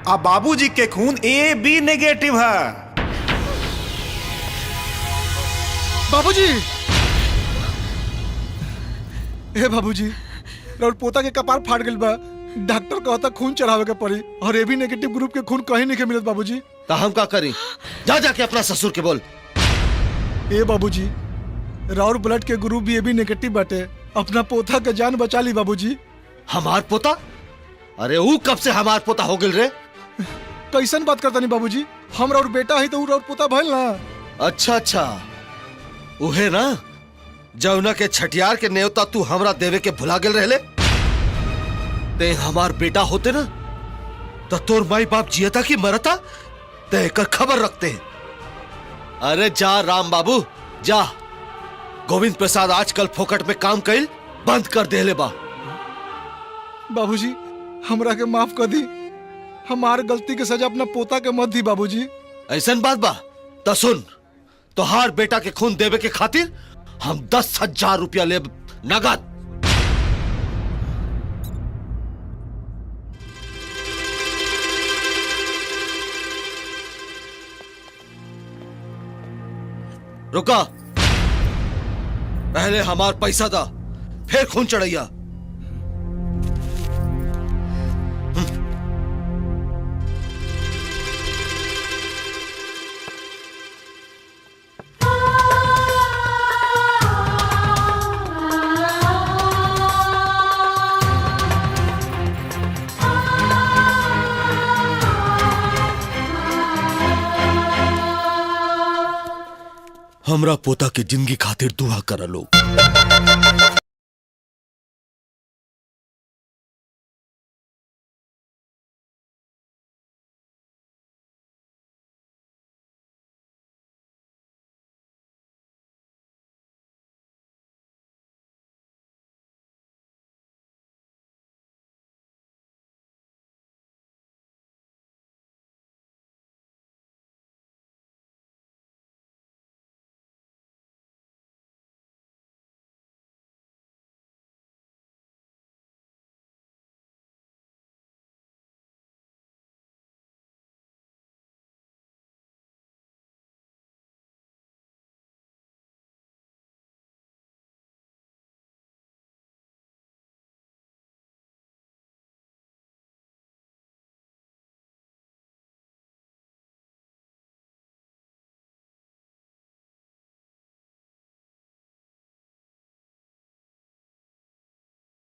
अब बाबूजी के खून AB नेगेटिव है। बाबूजी, हे बाबूजी, और पोता के कपार फाट गइल बा। डॉक्टर कहता खून चढ़ावे के पड़ी और AB नेगेटिव ग्रुप के खून कहीं नहीं मिलत बाबूजी। तो हम का करी? जा जाके अपना ससुर के बोल। ए बाबूजी, राउर ब्लड के ग्रुप भी AB नेगेटिव बाटे। अपना पोता के जान बचा ली बाबूजी। हमार पोता? अरे वो कब से हमार पोता हो गिल रे? कैसन बात करता नहीं बाबूजी, हम राउर बेटा है तो राउर पोता भइल ना। अच्छा अच्छा, उहे ना जौना के छठियार के नेवता तू हमरा देवे के भुला गेल रहले। ते हमार बेटा होते ना तो तोर माई बाप जियता की मरता ते एकर खबर रखते हैं। अरे जा राम बाबू जा। गोविंद प्रसाद आजकल फोकट में काम कइल बंद कर देले बा। बाबूजी, हमरा के माफ कर दी। हमार गलती के सजा अपना पोता के मत दी बाबूजी। ऐसन बात बा तो सुन, तोहार बेटा के खून देवे के खातिर हम 10,000 रुपया ले नगद। रुका, पहले हमार पैसा दा, फिर खून चढ़ैया। हमरा पोता के जिंदगी खातिर दुआ कर लो।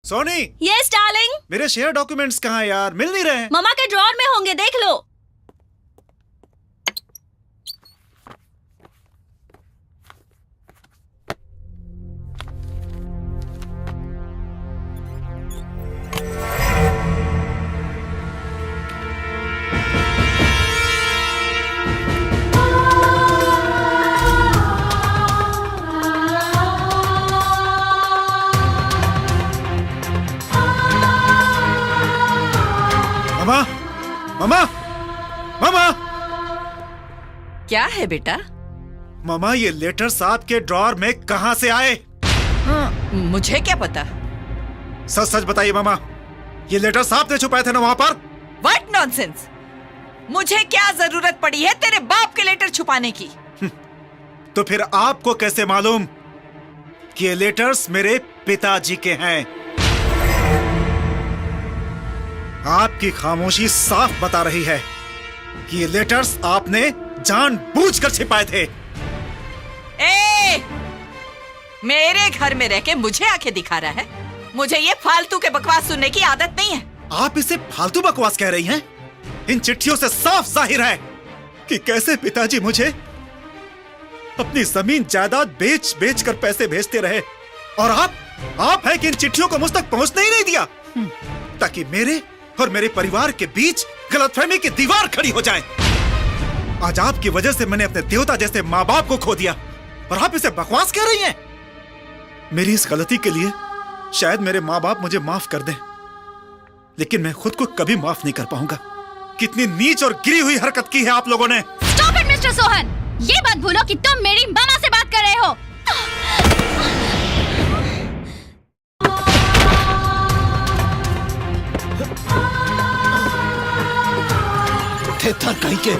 सोनी। Yes darling. मेरे शेयर डॉक्यूमेंट्स कहाँ हैं यार? मिल नहीं रहे। ममा के ड्रॉर में होंगे, देख लो। मामा, मामा, मामा। क्या है बेटा? मामा, ये लेटर्स आपके ड्रॉर में कहाँ से आए? मुझे क्या पता? सच सच बताइए मामा, ये लेटर्स आपने छुपाए थे ना वहाँ पर? What nonsense! मुझे क्या जरूरत पड़ी है तेरे बाप के लेटर छुपाने की? तो फिर आपको कैसे मालूम कि ये लेटर्स मेरे पिताजी के हैं? आपकी खामोशी साफ बता रही है कि ये लेटर्स आपने जानबूझकर छिपाए थे। मेरे घर में रह के मुझे आंखें दिखा रहा है? मुझे ये फालतू के बकवास सुनने की आदत नहीं है। आप इसे फालतू बकवास कह रही हैं? इन चिट्ठियों से साफ जाहिर है कि कैसे पिताजी मुझे अपनी जमीन जायदाद बेच बेच कर पैसे भेजते रहे, और आप है कि इन चिट्ठियों को मुझ तक पहुंचने ही नहीं दिया ताकि मेरे और मेरे परिवार के बीच गलतफहमी की दीवार खड़ी हो जाए। आज आपकी वजह से मैंने अपने देवता जैसे माँ बाप को खो दिया और आप इसे बकवास कह रही हैं। मेरी इस गलती के लिए शायद मेरे माँ बाप मुझे माफ कर दें, लेकिन मैं खुद को कभी माफ नहीं कर पाऊंगा। कितनी नीच और गिरी हुई हरकत की है आप लोगों ने। स्टॉप इट मिस्टर सोहन, ये मत भूलो कि तुम मेरी मामा से बात कर रहे हो। छेतर कहीं के।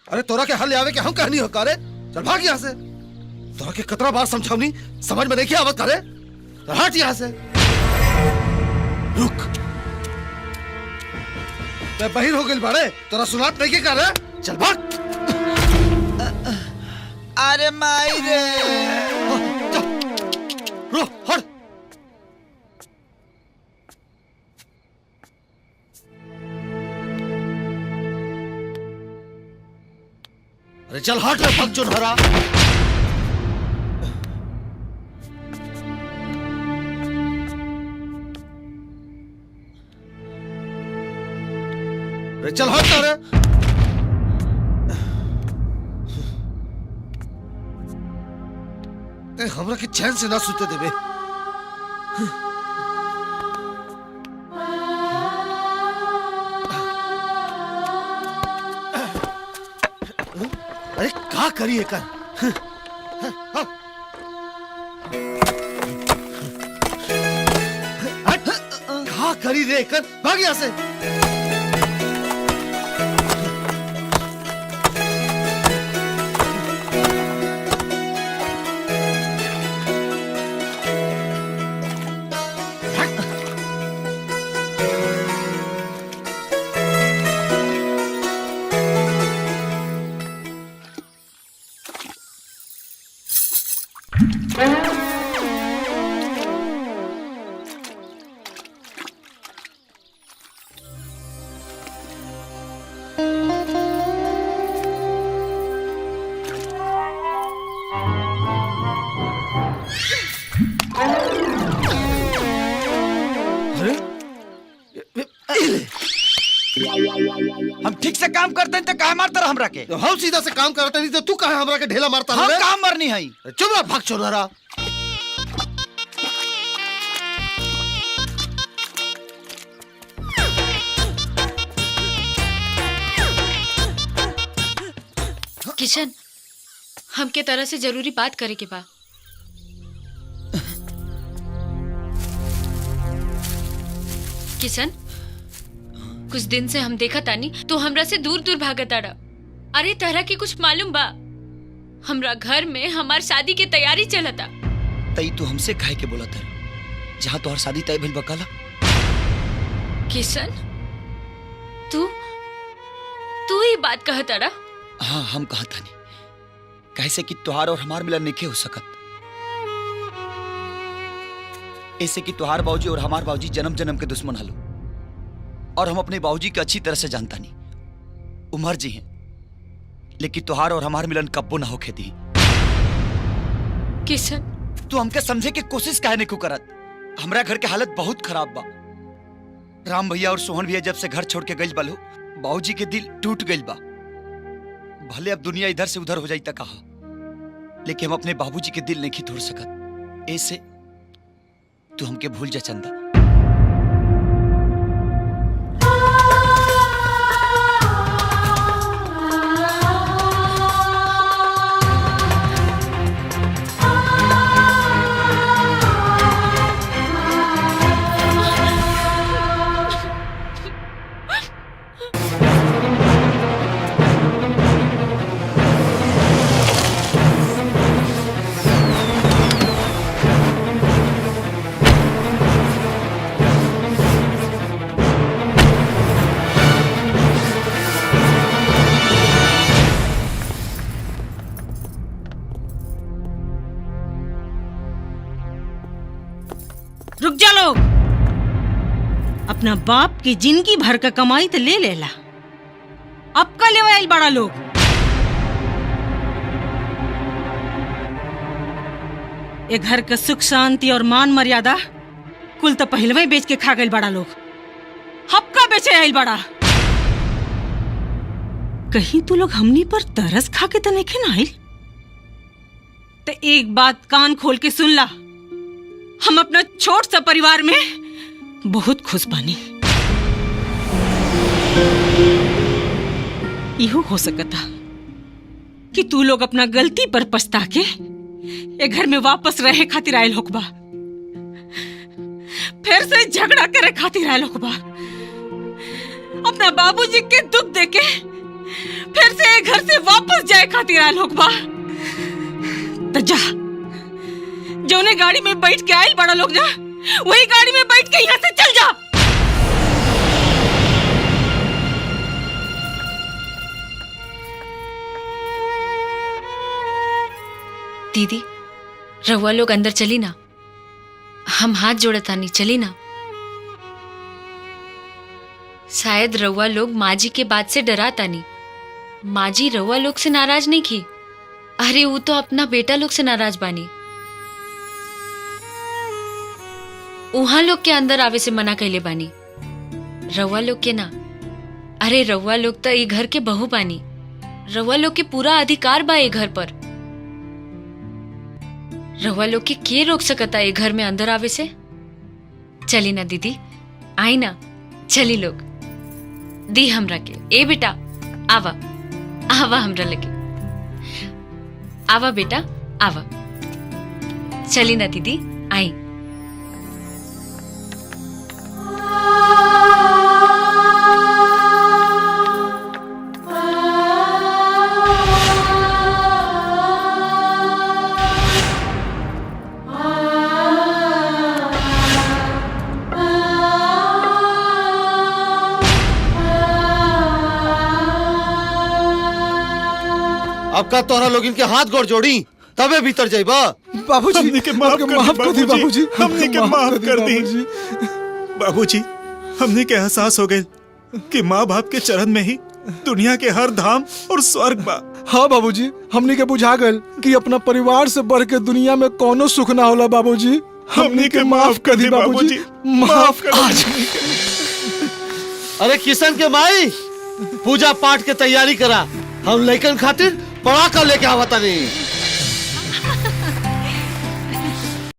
अरे तोरा के हल आवे के हम कहनी हो करे, चल भाग यहाँ से। तोरा के कितना बार समझावनी, समझ में नहीं क्या आवत करे, चल हट यहाँ से। रुक, मैं बहिर हो गई बाड़े, तोरा सुनात नहीं के करे, चल भाग। अरे माई रे, रो हट। अरे चल हट रे भग चुनहरा। अरे चल हट रे। हमरा के चैन से ना सुते देवे। अरे क्या करिए कर, क्या करी रे कर, भाग यहाँ से। हम ठीक से काम करते हैं तो काहे मारता रहा हमरा के? तो हम सीधा से काम करते नहीं तो तू काहे हमरा के ढेला मारता हम रहे? काम मरनी है। चुप रह भाग चुनहरा। किशन, हमके तरह से जरूरी बात करे के बा। किशन, कुछ दिन से हम देखा तानी तो हमरा से दूर दूर भागत आड़ा। अरे तरह की कुछ मालूम बा? हमरा घर में हमार शादी की तैयारी चलता। तई तू हमसे काहे के बोला था जहाँ तोहर शादी तय भइल बकाला? किशन, तू तू ही बात कहत आड़ा? हाँ हम कहा था नहीं, कैसे कि तुहार और हमार मिलन नहीं हो सकत। ऐसे कि तुहार बाबूजी और हमार बाबूजी जन्म जन्म के दुश्मन हलो, और हम अपने बाबूजी को अच्छी तरह से जानता नहीं। उमर जी हैं, लेकिन तुहार और हमार मिलन कब्बो ना होके दी। किशन, तू हमके समझे की कोशिश काहे नहीं को करत? हमरा घर के हालत बहुत खराब बा। राम भैया और सोहन भैया जब से घर छोड़ के गइल बालो, बाबूजी के दिल टूट गइल बा। भले अब दुनिया इधर से उधर हो जाई त कहा, लेकिन हम अपने बाबूजी के दिल नहीं तोड़ सकत। ऐसे तू हमके भूल जा चंदा। रुक जा लोग, अपना बाप की जिंदगी भर का कमाई तो ले लेला, अब का लेवा आइल बड़ा लोग। ये घर का सुख शांति और मान मर्यादा कुल तो पहलवे बेच के खा गए बड़ा लोग, हब का बेचे आइल बड़ा। कहीं तू लोग हमनी पर तरस खा के तो नहीं ना आइल? तो एक बात कान खोल के सुन ला, हम अपना छोट सा परिवार में बहुत खुश बानी। इहो हो सकता कि तू लोग अपना गलती पर पछता के ये घर में वापस रहे खातिर आयल होकबा, फिर से झगड़ा करे खातिर आए लोग बा। अपना बाबूजी के दुख देके फिर से ये घर से वापस जाए खातिर आए लोग बा। तो जा, जौने गाड़ी में बैठ के आयल बड़ा लोग, जा वही गाड़ी में बैठ के यहाँ से चल जा। दीदी, रहुआ लोग अंदर चली ना, हम हाथ जोड़तानी, चली ना। शायद रहुआ लोग माँ जी के बात से डरा तानी। माँ जी रहुआ लोग से नाराज नहीं की, अरे वो तो अपना बेटा लोग से नाराज बानी। उहाँ लोग के अंदर आवे से मना कैले बानी, रहुआ लोग के ना। अरे रहुआ लोग तो ये घर के बहू बानी, रहुआ लोग के पूरा अधिकार बा ये घर पर। रहुआ लोग के रोक सकता है घर में अंदर आवे से? चली ना दीदी, आई ना, चली लोग। दी हमरा के, ए बेटा आवा, आवा हमरा लगे, आवा बेटा आवा। चली ना दीदी, आई। अब का तोहरा लोग इनके हाथ गोड़ जोड़ी तबे भीतर जाइबा। बाबूजी हमने के माफ कर दी बाबूजी, हमने के माफ कर दी बाबूजी। हमने के एहसास हो गए कि माँ बाप के चरण में ही दुनिया के हर धाम और स्वर्ग बा। हाँ बाबूजी, हमनी के बुझा गल कि अपना परिवार से बढ़ के दुनिया में कोनो सुख ना होला बाबूजी। हमनी के माफ कर दी बाबूजी, माफ कर दी। अरे किशन के माई, पूजा पाठ के तैयारी करा, हम लइकन खातिर पड़ाका लेके आवता नहीं।